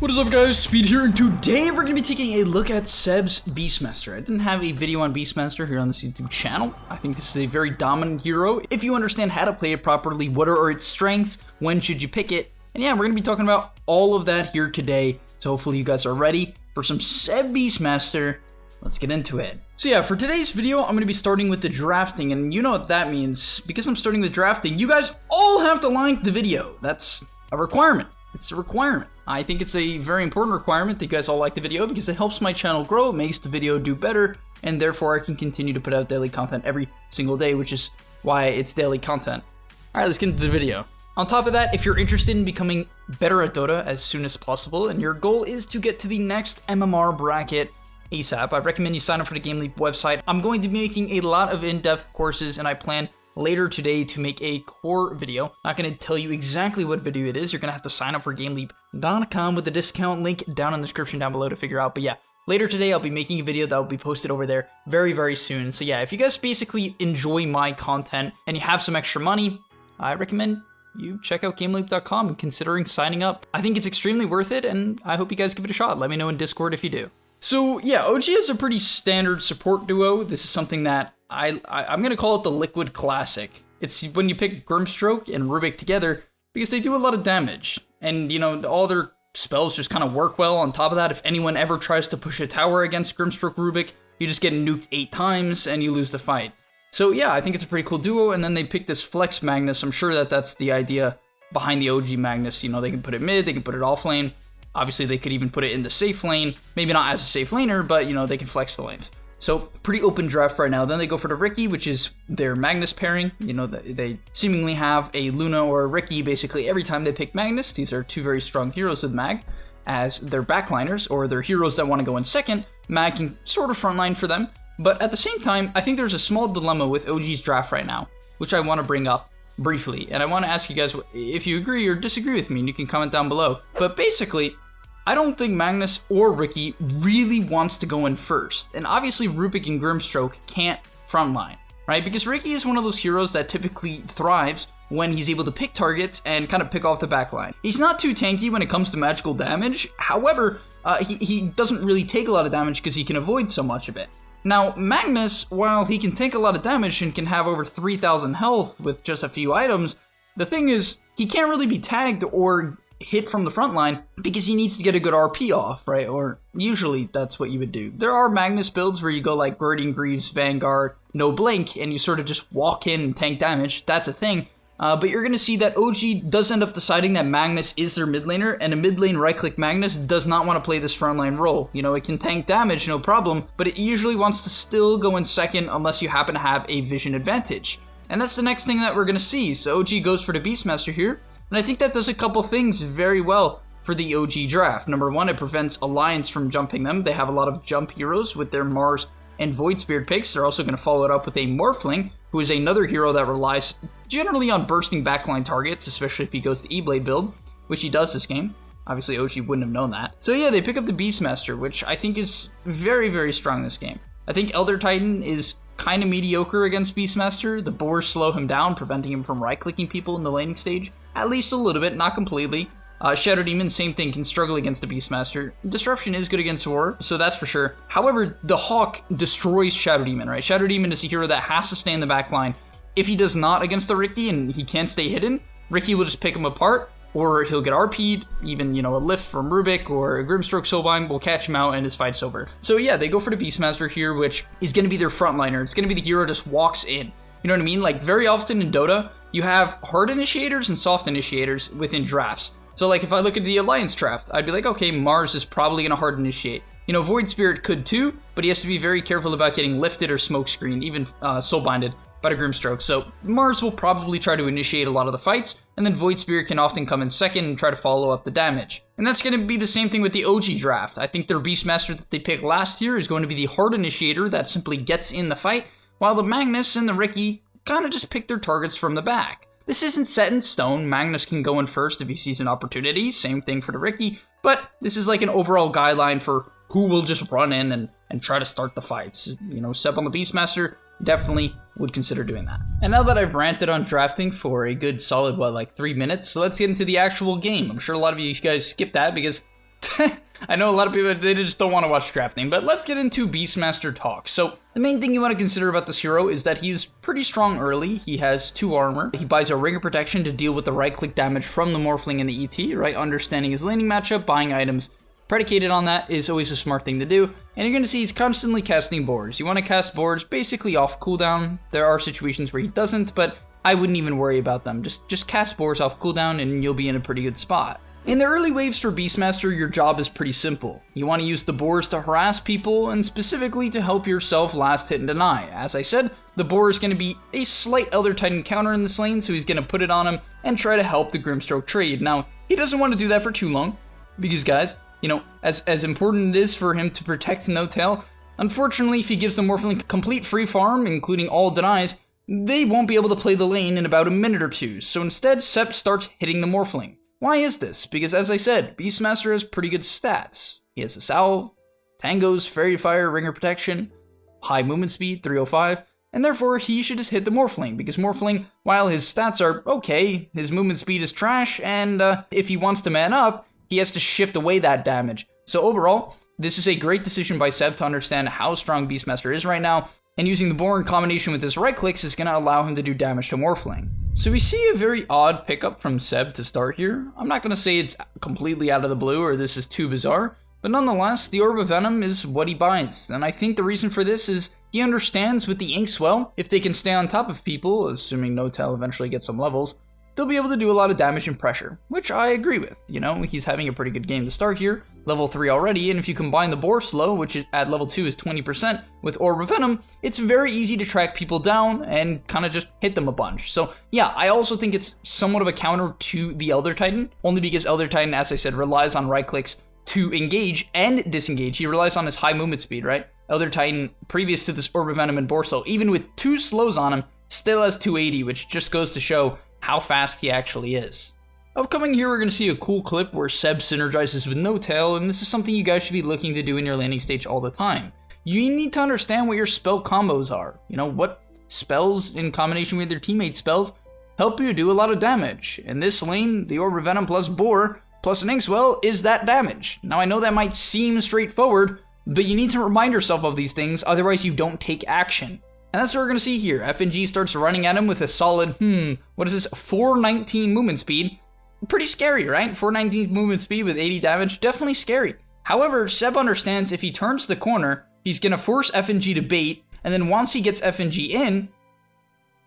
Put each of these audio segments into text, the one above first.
What is up guys, Speed here, and today we're going to be taking a look at CEB's Beastmaster. I didn't have a video on Beastmaster here on this YouTube channel. I think this is a very dominant hero. If you understand how to play it properly, what are its strengths, when should you pick it, and yeah, we're going to be talking about all of that here today. So hopefully you guys are ready for some CEB Beastmaster. Let's get into it. So yeah, for today's video, I'm going to be starting with the drafting, and you know what that means. Because I'm starting with drafting, you guys all have to like the video. That's a requirement. It's a requirement. I think it's a very important requirement that you guys all like the video because it helps my channel grow, it makes the video do better, and therefore I can continue to put out daily content every single day, which is why it's daily content. Alright, let's get into the video. On top of that, if you're interested in becoming better at Dota as soon as possible, and your goal is to get to the next MMR bracket ASAP, I recommend you sign up for the gameleap website. I'm going to be making a lot of in-depth courses, and I plan later today to make a core video. Not going to tell you exactly what video it is. You're going to have to sign up for gameleap.com with the discount link down in the description down below to figure out. But yeah, later today I'll be making a video that will be posted over there very, very soon. So yeah, if you guys basically enjoy my content and you have some extra money, I recommend you check out gameleap.com and considering signing up. I think it's extremely worth it, and I hope you guys give it a shot. Let me know in Discord if you do. So yeah, OG is a pretty standard support duo. This is something that I'm going to call it the Liquid Classic. It's when you pick Grimstroke and Rubik together because they do a lot of damage. And, you know, all their spells just kind of work well. On top of that, if anyone ever tries to push a tower against Grimstroke Rubik, you just get nuked 8 times and you lose the fight. So yeah, I think it's a pretty cool duo. And then they picked this Flex Magnus. I'm sure that that's the idea behind the OG Magnus. You know, they can put it mid, they can put it offlane. Obviously, they could even put it in the safe lane. Maybe not as a safe laner, but, you know, they can flex the lanes. So, pretty open draft right now. Then they go for the Riki, which is their Magnus pairing. You know, they seemingly have a Luna or a Riki basically every time they pick Magnus. These are two very strong heroes with Mag as their backliners, or their heroes that want to go in second. Mag can sort of frontline for them. But at the same time, I think there's a small dilemma with OG's draft right now, which I want to bring up briefly. And I want to ask you guys if you agree or disagree with me, and you can comment down below. But basically, I don't think Magnus or Riki really wants to go in first. And obviously Rubik and Grimstroke can't frontline, right? Because Riki is one of those heroes that typically thrives when he's able to pick targets and kind of pick off the backline. He's not too tanky when it comes to magical damage. However, he doesn't really take a lot of damage because he can avoid so much of it. Now, Magnus, while he can take a lot of damage and can have over 3,000 health with just a few items, the thing is, he can't really be tagged or hit from the front line because he needs to get a good RP off, right? Or usually that's what you would do. There are Magnus builds where you go like Guardian Greaves, Vanguard, no blink, and you sort of just walk in and tank damage. That's a thing. But you're going to see that OG does end up deciding that Magnus is their mid laner, and a mid lane right-click Magnus does not want to play this frontline role. You know, it can tank damage, no problem, but it usually wants to still go in second unless you happen to have a vision advantage. And that's the next thing that we're going to see. So OG goes for the Beastmaster here. And I think that does a couple things very well for the OG draft. Number one, it prevents Alliance from jumping them. They have a lot of jump heroes with their Mars and Void Spirit picks. They're also going to follow it up with a Morphling, who is another hero that relies generally on bursting backline targets, especially if he goes the E-Blade build, which he does this game. Obviously, OG wouldn't have known that. So yeah, they pick up the Beastmaster, which I think is very, very strong in this game. I think Elder Titan is kind of mediocre against Beastmaster. The boars slow him down, preventing him from right-clicking people in the laning stage. At least a little bit, not completely. Shadow Demon, same thing, can struggle against the Beastmaster. Disruption is good against War, so that's for sure. However, the Hawk destroys Shadow Demon, right? Shadow Demon is a hero that has to stay in the backline. If he does not against the Riki and he can't stay hidden, Riki will just pick him apart, or he'll get RP'd, even, you know, a lift from Rubik or a Grimstroke Soulbind will catch him out and his fight's over. So yeah, they go for the Beastmaster here, which is going to be their frontliner. It's going to be the hero just walks in. You know what I mean? Like, very often in Dota, you have hard initiators and soft initiators within drafts. So like, if I look at the Alliance draft, I'd be like, okay, Mars is probably going to hard initiate. You know, Void Spirit could too, but he has to be very careful about getting lifted or smokescreened, even soulbinded by the Grimstroke. So Mars will probably try to initiate a lot of the fights, and then Void Spirit can often come in second and try to follow up the damage. And that's going to be the same thing with the OG draft. I think their Beastmaster that they picked last year is going to be the hard initiator that simply gets in the fight, while the Magnus and the Riki kind of just pick their targets from the back. This isn't set in stone. Magnus can go in first if he sees an opportunity. Same thing for the Riki. But this is like an overall guideline for who will just run in and try to start the fights. You know, CEB on the Beastmaster definitely would consider doing that. And now that I've ranted on drafting for a good solid, like 3 minutes, so let's get into the actual game. I'm sure a lot of you guys skipped that because I know a lot of people, they just don't want to watch drafting, but let's get into Beastmaster talk. So, the main thing you want to consider about this hero is that he's pretty strong early. He has 2 armor. He buys a Ring of Protection to deal with the right-click damage from the Morphling and the ET, right? Understanding his laning matchup, buying items predicated on that is always a smart thing to do. And you're going to see he's constantly casting boards. You want to cast boards basically off cooldown. There are situations where he doesn't, but I wouldn't even worry about them. Just cast boards off cooldown and you'll be in a pretty good spot. In the early waves for Beastmaster, your job is pretty simple. You want to use the boars to harass people and specifically to help yourself last hit and deny. As I said, the boar is going to be a slight Elder Titan counter in this lane, so he's going to put it on him and try to help the Grimstroke trade. Now, he doesn't want to do that for too long because, guys, you know, as important it is for him to protect No Tail, unfortunately, if he gives the Morphling complete free farm, including all denies, they won't be able to play the lane in about a minute or two. So instead, Sep starts hitting the Morphling. Why is this? Because as I said, Beastmaster has pretty good stats. He has a Salve, Tangos, Fairy Fire, Ring of Protection, high movement speed, 305, and therefore he should just hit the Morphling, because Morphling, while his stats are okay, his movement speed is trash, and if he wants to man up, he has to shift away that damage. So overall, this is a great decision by Seb to understand how strong Beastmaster is right now, and using the boar in combination with his right clicks is going to allow him to do damage to Morphling. So we see a very odd pickup from Seb to start here. I'm not going to say it's completely out of the blue or this is too bizarre, but nonetheless, the Orb of Venom is what he buys, and I think the reason for this is he understands with the Inkswell, if they can stay on top of people, assuming No Tail eventually gets some levels, they'll be able to do a lot of damage and pressure, which I agree with. You know, he's having a pretty good game to start here, level 3 already, and if you combine the Boar Slow, which at level 2 is 20%, with Orb of Venom, it's very easy to track people down and kind of just hit them a bunch. So yeah, I also think it's somewhat of a counter to the Elder Titan, only because Elder Titan, as I said, relies on right clicks to engage and disengage. He relies on his high movement speed, right? Elder Titan, previous to this Orb of Venom and Boar Slow, even with 2 slows on him, still has 280, which just goes to show how fast he actually is. Upcoming here, we're going to see a cool clip where Seb synergizes with No Tail, and this is something you guys should be looking to do in your laning stage all the time. You need to understand what your spell combos are. You know, what spells in combination with your teammate spells help you do a lot of damage. In this lane, the Orb of Venom plus Boar plus an Inkswell is that damage. Now I know that might seem straightforward, but you need to remind yourself of these things, otherwise you don't take action. And that's what we're going to see here. FNG starts running at him with a solid, what is this, 419 movement speed. Pretty scary, right? 419 movement speed with 80 damage, definitely scary. However, Seb understands if he turns the corner, he's going to force FNG to bait, and then once he gets FNG in,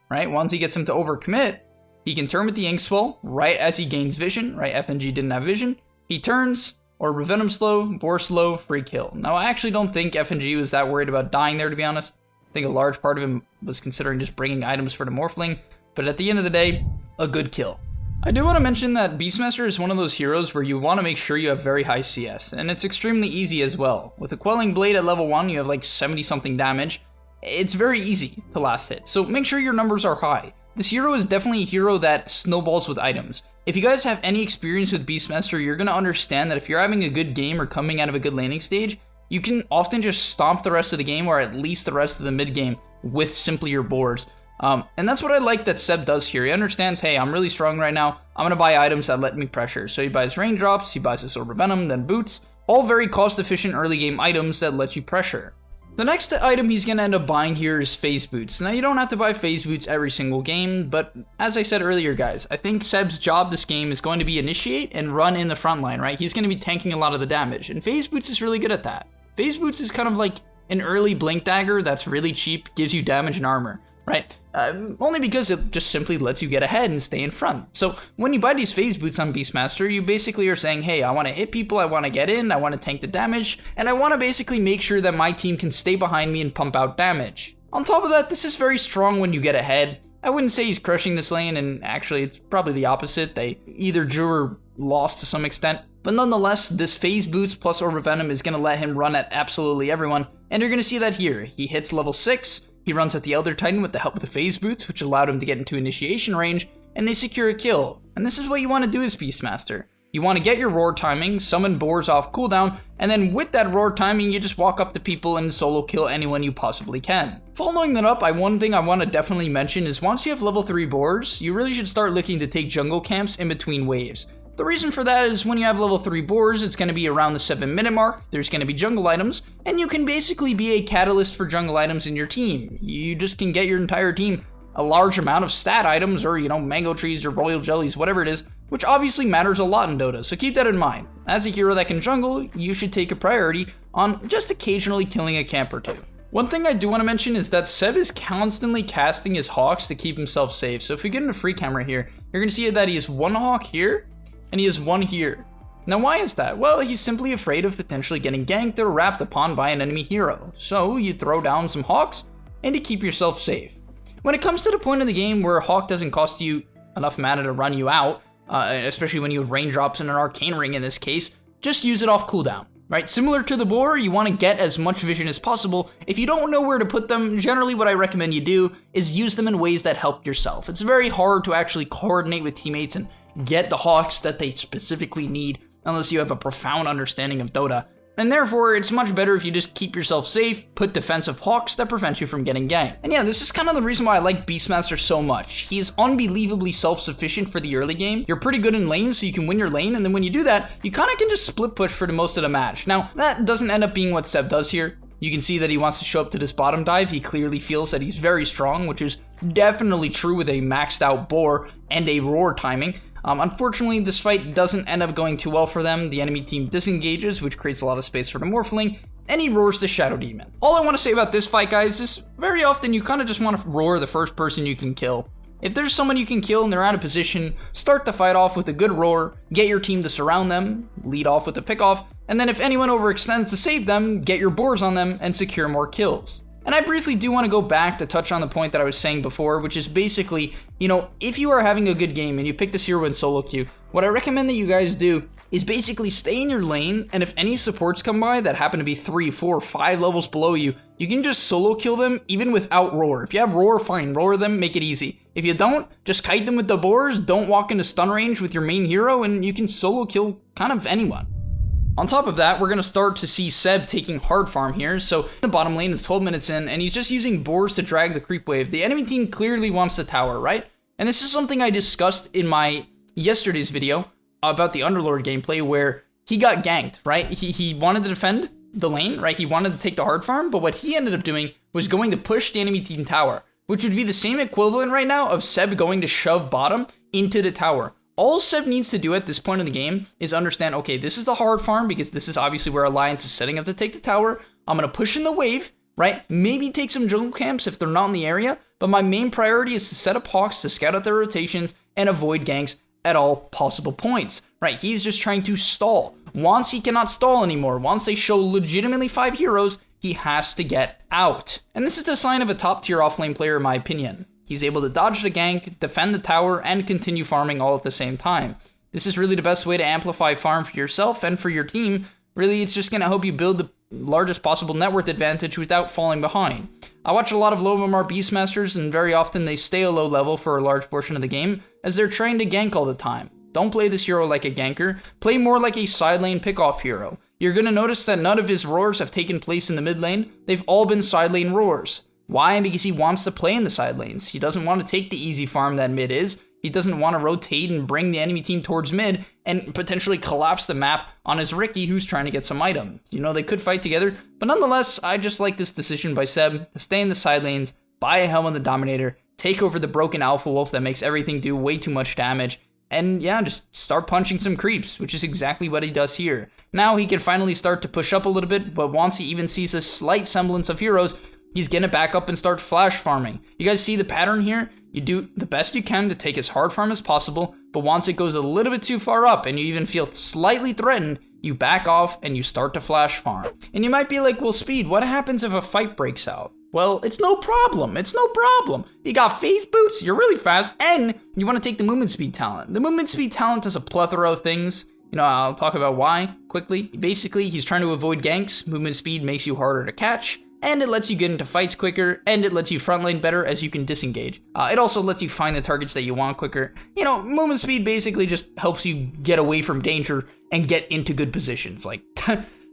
right, once he gets him to overcommit, he can turn with the Inkswell right as he gains vision, right? FNG didn't have vision. He turns, Orb of Venom slow, Boar slow, free kill. Now, I actually don't think FNG was that worried about dying there, to be honest. I think a large part of him was considering just bringing items for the Morphling, but at the end of the day, a good kill. I do want to mention that Beastmaster is one of those heroes where you want to make sure you have very high CS, and it's extremely easy as well. With a Quelling Blade at level 1, you have like 70 something damage. It's very easy to last hit, so make sure your numbers are high. This hero is definitely a hero that snowballs with items. If you guys have any experience with Beastmaster, you're going to understand that if you're having a good game or coming out of a good laning stage, you can often just stomp the rest of the game, or at least the rest of the mid game, with simply your boars. And that's what I like that Seb does here. He understands, hey, I'm really strong right now. I'm going to buy items that let me pressure. So he buys raindrops, he buys this Orb of Venom, then boots. All very cost-efficient early game items that let you pressure. The next item he's going to end up buying here is phase boots. Now, you don't have to buy phase boots every single game, but as I said earlier, guys, I think Seb's job this game is going to be initiate and run in the front line, right? He's going to be tanking a lot of the damage, and phase boots is really good at that. Phase boots is kind of like an early blink dagger that's really cheap, gives you damage and armor, right? Only because it just simply lets you get ahead and stay in front. So when you buy these phase boots on Beastmaster, you basically are saying, hey, I want to hit people, I want to get in, I want to tank the damage, and I want to basically make sure that my team can stay behind me and pump out damage. On top of that, this is very strong when you get ahead. I wouldn't say he's crushing this lane, and actually it's probably the opposite. They either drew or lost to some extent. But nonetheless, this phase boots plus Orb of Venom is going to let him run at absolutely everyone, and you're going to see that here. He hits level 6, he runs at the Elder Titan with the help of the phase boots, which allowed him to get into initiation range, and they secure a kill. And this is what you want to do as Beastmaster. You want to get your roar timing, summon boars off cooldown, and then with that roar timing, you just walk up to people and solo kill anyone you possibly can. Following that up, one thing I want to definitely mention is once you have level 3 boars, you really should start looking to take jungle camps in between waves. The reason for that is when you have level 3 boars, it's going to be around the 7-minute mark, there's going to be jungle items, and you can basically be a catalyst for jungle items in your team. You just can get your entire team a large amount of stat items, or, you know, mango trees or royal jellies, whatever it is, which obviously matters a lot in Dota, so keep that in mind. As a hero that can jungle, you should take a priority on just occasionally killing a camp or two. One thing I do want to mention is that Seb is constantly casting his hawks to keep himself safe. So if we get into free camera here, you're going to see that he has one hawk here, and he has one here. Now why is that? Well, he's simply afraid of potentially getting ganked or wrapped upon by an enemy hero. So you throw down some hawks, and to keep yourself safe. When it comes to the point in the game where a hawk doesn't cost you enough mana to run you out, especially when you have raindrops and an arcane ring in this case, just use it off cooldown. Right, similar to the boar, you want to get as much vision as possible. If you don't know where to put them, generally what I recommend you do is use them in ways that help yourself. It's very hard to actually coordinate with teammates and get the hawks that they specifically need unless you have a profound understanding of Dota. And therefore, it's much better if you just keep yourself safe, put defensive hawks that prevent you from getting ganked. And yeah, this is kind of the reason why I like Beastmaster so much. He is unbelievably self-sufficient for the early game. You're pretty good in lane, so you can win your lane, and then when you do that, you kind of can just split push for the most of the match. Now, that doesn't end up being what Seb does here. You can see that he wants to show up to this bottom dive. He clearly feels that he's very strong, which is definitely true with a maxed out boar and a roar timing. Unfortunately, this fight doesn't end up going too well for them. The enemy team disengages, which creates a lot of space for the Morphling, and he roars the Shadow Demon. All I want to say about this fight, guys, is very often you kind of just want to roar the first person you can kill. If there's someone you can kill and they're out of position, start the fight off with a good roar, get your team to surround them, lead off with a pickoff, and then if anyone overextends to save them, get your boars on them and secure more kills. And I briefly do want to go back to touch on the point that I was saying before, which is basically, you know, if you are having a good game and you pick this hero in solo queue, what I recommend that you guys do is basically stay in your lane, and if any supports come by that happen to be 3, 4, 5 levels below you, you can just solo kill them even without roar. If you have roar, fine, roar them, make it easy. If you don't, just kite them with the boars, don't walk into stun range with your main hero, and you can solo kill kind of anyone. On top of that, we're going to start to see Seb taking hard farm here. So the bottom lane is 12 minutes in, and he's just using boars to drag the creep wave. The enemy team clearly wants the tower, right? And this is something I discussed in my yesterday's video about the Underlord gameplay where he got ganked, right? He wanted to defend the lane, right? He wanted to take the hard farm, but what he ended up doing was going to push the enemy team tower, which would be the same equivalent right now of Seb going to shove bottom into the tower. All Seb needs to do at this point in the game is understand, okay, this is the hard farm because this is obviously where Alliance is setting up to take the tower. I'm going to push in the wave, right? Maybe take some jungle camps if they're not in the area, but my main priority is to set up hawks to scout out their rotations and avoid ganks at all possible points, right? He's just trying to stall. Once he cannot stall anymore, once they show legitimately 5 heroes, he has to get out. And this is the sign of a top tier offlane player in my opinion. He's able to dodge the gank, defend the tower, and continue farming all at the same time. This is really the best way to amplify farm for yourself and for your team. Really, it's just going to help you build the largest possible net worth advantage without falling behind. I watch a lot of low MMR Beastmasters, and very often they stay a low level for a large portion of the game, as they're trained to gank all the time. Don't play this hero like a ganker, play more like a side lane pickoff hero. You're going to notice that none of his roars have taken place in the mid lane, they've all been side lane roars. Why? Because he wants to play in the side lanes. He doesn't want to take the easy farm that mid is. He doesn't want to rotate and bring the enemy team towards mid and potentially collapse the map on his Riki who's trying to get some items. You know, they could fight together, but nonetheless, I just like this decision by Seb to stay in the side lanes, buy a helm on the Dominator, take over the broken Alpha Wolf that makes everything do way too much damage, and yeah, just start punching some creeps, which is exactly what he does here. Now he can finally start to push up a little bit, but once he even sees a slight semblance of heroes, he's gonna back up and start flash farming. You guys see the pattern here? You do the best you can to take as hard farm as possible, but once it goes a little bit too far up and you even feel slightly threatened, you back off and you start to flash farm. And you might be like, well, Speed, what happens if a fight breaks out? Well, it's no problem. It's no problem. You got phase boots, you're really fast, and you want to take the movement speed talent. The movement speed talent does a plethora of things. You know, I'll talk about why quickly. Basically, he's trying to avoid ganks. Movement speed makes you harder to catch, and it lets you get into fights quicker, and it lets you front lane better as you can disengage. It also lets you find the targets that you want quicker. You know, movement speed basically just helps you get away from danger and get into good positions. Like,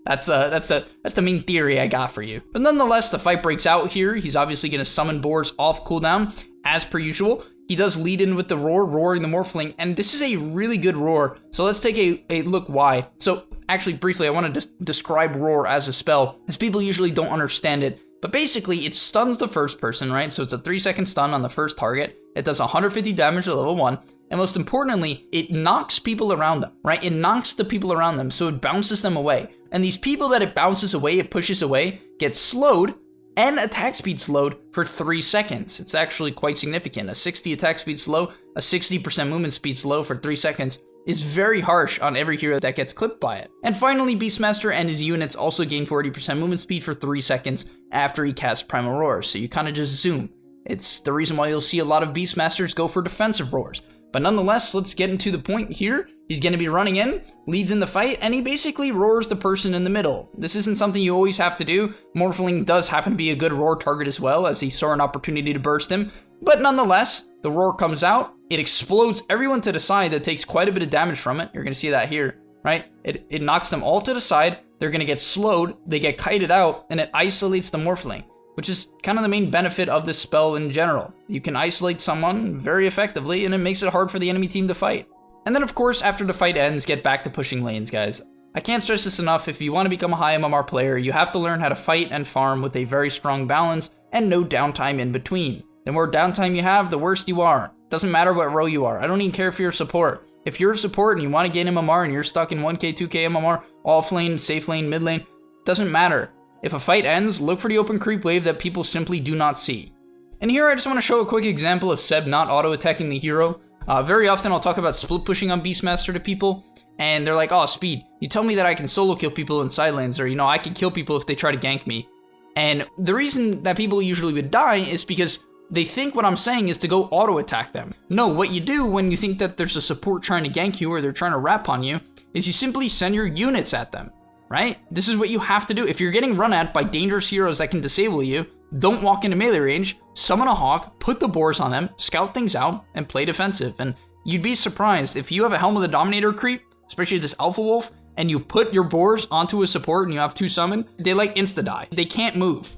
that's the main theory I got for you. But nonetheless, the fight breaks out here. He's obviously going to summon boars off cooldown, as per usual. he does lead in with the roar, roaring the morphling, and this is a really good roar. So let's take a look why. So actually, briefly, I want to describe roar as a spell, as people usually don't understand it. But basically, it stuns the first person, right? So it's a 3-second stun on the first target. It does 150 damage to level 1. And most importantly, it knocks people around them, right? It knocks the people around them, so it bounces them away. And these people that it bounces away, it pushes away, get slowed and attack speed slowed for 3 seconds. It's actually quite significant. A 60 attack speed slow, a 60% movement speed slow for 3 seconds is very harsh on every hero that gets clipped by it. And finally, Beastmaster and his units also gain 40% movement speed for 3 seconds after he casts Primal Roar, so you kind of just zoom. It's the reason why you'll see a lot of Beastmasters go for defensive roars. But nonetheless, let's get into the point here. He's going to be running in, leads in the fight, and he basically roars the person in the middle. This isn't something you always have to do. Morphling does happen to be a good roar target as well, as he saw an opportunity to burst him. But nonetheless, the roar comes out, it explodes everyone to the side that takes quite a bit of damage from it. You're going to see that here, right? It knocks them all to the side, they're going to get slowed, they get kited out, and it isolates the morphling, which is kind of the main benefit of this spell in general. You can isolate someone very effectively, and it makes it hard for the enemy team to fight. And then of course, after the fight ends, get back to pushing lanes, guys. I can't stress this enough, if you want to become a high MMR player, you have to learn how to fight and farm with a very strong balance, and no downtime in between. The more downtime you have, the worse you are. Doesn't matter what row you are. I don't even care if you're a support. If you're a support and you want to gain MMR and you're stuck in 1k, 2k MMR, offlane, safe lane, mid lane, doesn't matter. If a fight ends, look for the open creep wave that people simply do not see. And here I just want to show a quick example of CEB not auto-attacking the hero. Very often I'll talk about split pushing on Beastmaster to people, and they're like, oh, Speed, you tell me that I can solo kill people in side lanes, or, you know, I can kill people if they try to gank me. And the reason that people usually would die is because they think what I'm saying is to go auto-attack them. No, what you do when you think that there's a support trying to gank you or they're trying to wrap on you, is you simply send your units at them, right? This is what you have to do. If you're getting run at by dangerous heroes that can disable you, don't walk into melee range, summon a hawk, put the boars on them, scout things out, and play defensive. And you'd be surprised if you have a Helm of the Dominator creep, especially this Alpha Wolf, and you put your boars onto a support and you have 2 summon, they like insta-die. They can't move.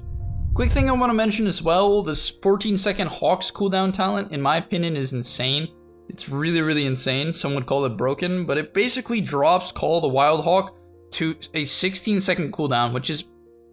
Quick thing I want to mention as well, this 14-second Hawks cooldown talent, in my opinion, is insane. It's really, really insane. Some would call it broken, but it basically drops Call the Wild Hawk to a 16-second cooldown, which is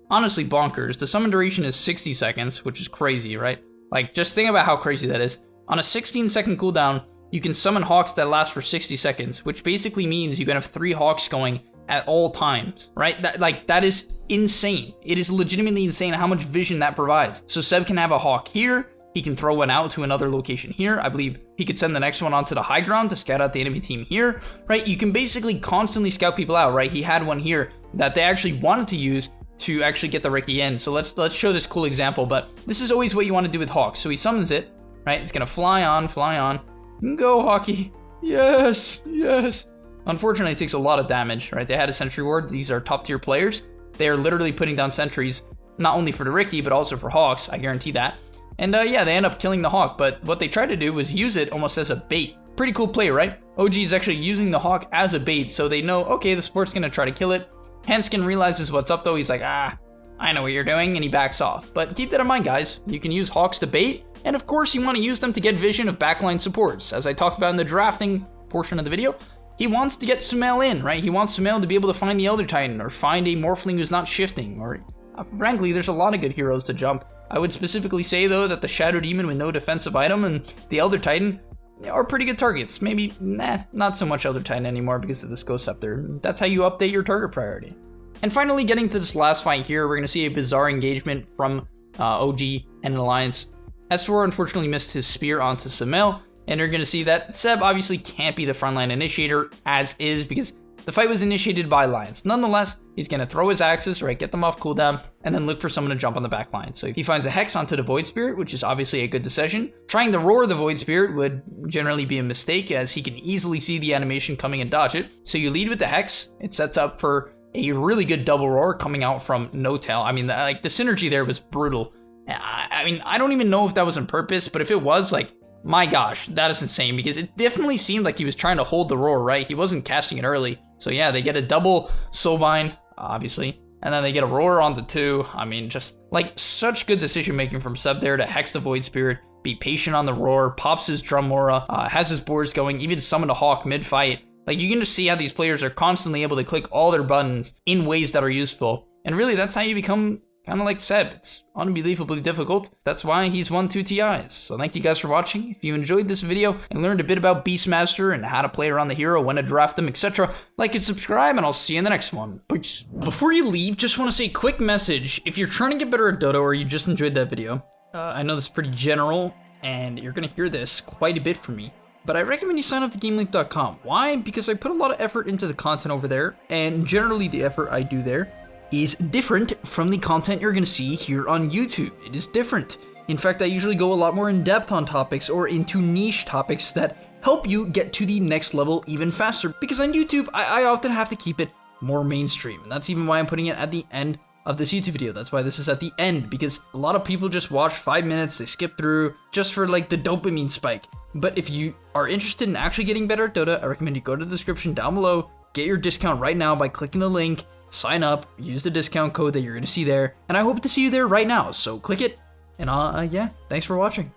honestly bonkers. The summon duration is 60 seconds, which is crazy, right? Like, just think about how crazy that is. On a 16-second cooldown, you can summon Hawks that last for 60 seconds, which basically means you can have 3 Hawks going at all times, right? That is insane. It is legitimately insane how much vision that provides. So CEB can have a Hawk here, he can throw one out to another location here. I believe he could send the next one onto the high ground to scout out the enemy team here, right? You can basically constantly scout people out, right? He had one here that they actually wanted to use to actually get the Riki in. So let's show this cool example, but this is always what you want to do with Hawks. So he summons it, right? It's gonna fly on. Go, Hawky. Yes, yes. Unfortunately, it takes a lot of damage, right? They had a sentry ward. These are top tier players. They are literally putting down sentries, not only for the Riki, but also for Hawks. I guarantee that. And yeah, they end up killing the Hawk, but what they tried to do was use it almost as a bait. Pretty cool play, right? OG is actually using the Hawk as a bait, so they know, okay, the support's gonna try to kill it. Hanskin realizes what's up though. He's like, I know what you're doing, and he backs off. But keep that in mind, guys. You can use Hawks to bait, and of course you want to use them to get vision of backline supports. As I talked about in the drafting portion of the video, he wants to get Sumail in, right? He wants Sumail to be able to find the Elder Titan, or find a Morphling who's not shifting, or frankly, there's a lot of good heroes to jump. I would specifically say though that the Shadow Demon with no defensive item and the Elder Titan are pretty good targets. Maybe, not so much Elder Titan anymore because of this Ghost Scepter. That's how you update your target priority. And finally, getting to this last fight here, we're going to see a bizarre engagement from OG and an Alliance. S4 unfortunately missed his spear onto Sumail, and you're going to see that CEB obviously can't be the frontline initiator as is because the fight was initiated by Alliance. Nonetheless, he's going to throw his axes, right, get them off cooldown, and then look for someone to jump on the back line. So if he finds a Hex onto the Void Spirit, which is obviously a good decision, trying to roar the Void Spirit would generally be a mistake as he can easily see the animation coming and dodge it. So you lead with the Hex, it sets up for a really good double roar coming out from No Tail. I mean, like the synergy there was brutal. I mean, I don't even know if that was on purpose, but if it was, like, my gosh, that is insane because it definitely seemed like he was trying to hold the roar, right? He wasn't casting it early. So yeah, they get a double Soulbind, obviously, and then they get a roar on the 2. I mean, just like such good decision making from CEB there to Hex the Void Spirit, be patient on the roar, pops his drum aura, has his boards going, even summon a hawk mid-fight. Like, you can just see how these players are constantly able to click all their buttons in ways that are useful. And really, that's how you become kind of like CEB. It's unbelievably difficult. That's why he's won 2 TIs. So thank you guys for watching. If you enjoyed this video and learned a bit about Beastmaster and how to play around the hero, when to draft them, etc., like and subscribe, and I'll see you in the next one. Peace. Before you leave, just want to say a quick message. If you're trying to get better at Dota or you just enjoyed that video, I know this is pretty general, and you're going to hear this quite a bit from me, but I recommend you sign up to gameleap.com. Why? Because I put a lot of effort into the content over there, and generally the effort I do there is different from the content you're going to see here on YouTube. It is different. In fact, I usually go a lot more in depth on topics or into niche topics that help you get to the next level even faster. Because on YouTube, I often have to keep it more mainstream, and that's even why I'm putting it at the end of this YouTube video. That's why this is at the end, because a lot of people just watch 5 minutes, they skip through just for like the dopamine spike. But if you are interested in actually getting better at Dota, I recommend you go to the description down below, get your discount right now by clicking the link, sign up, use the discount code that you're gonna see there, and I hope to see you there right now, so click it, and yeah, thanks for watching.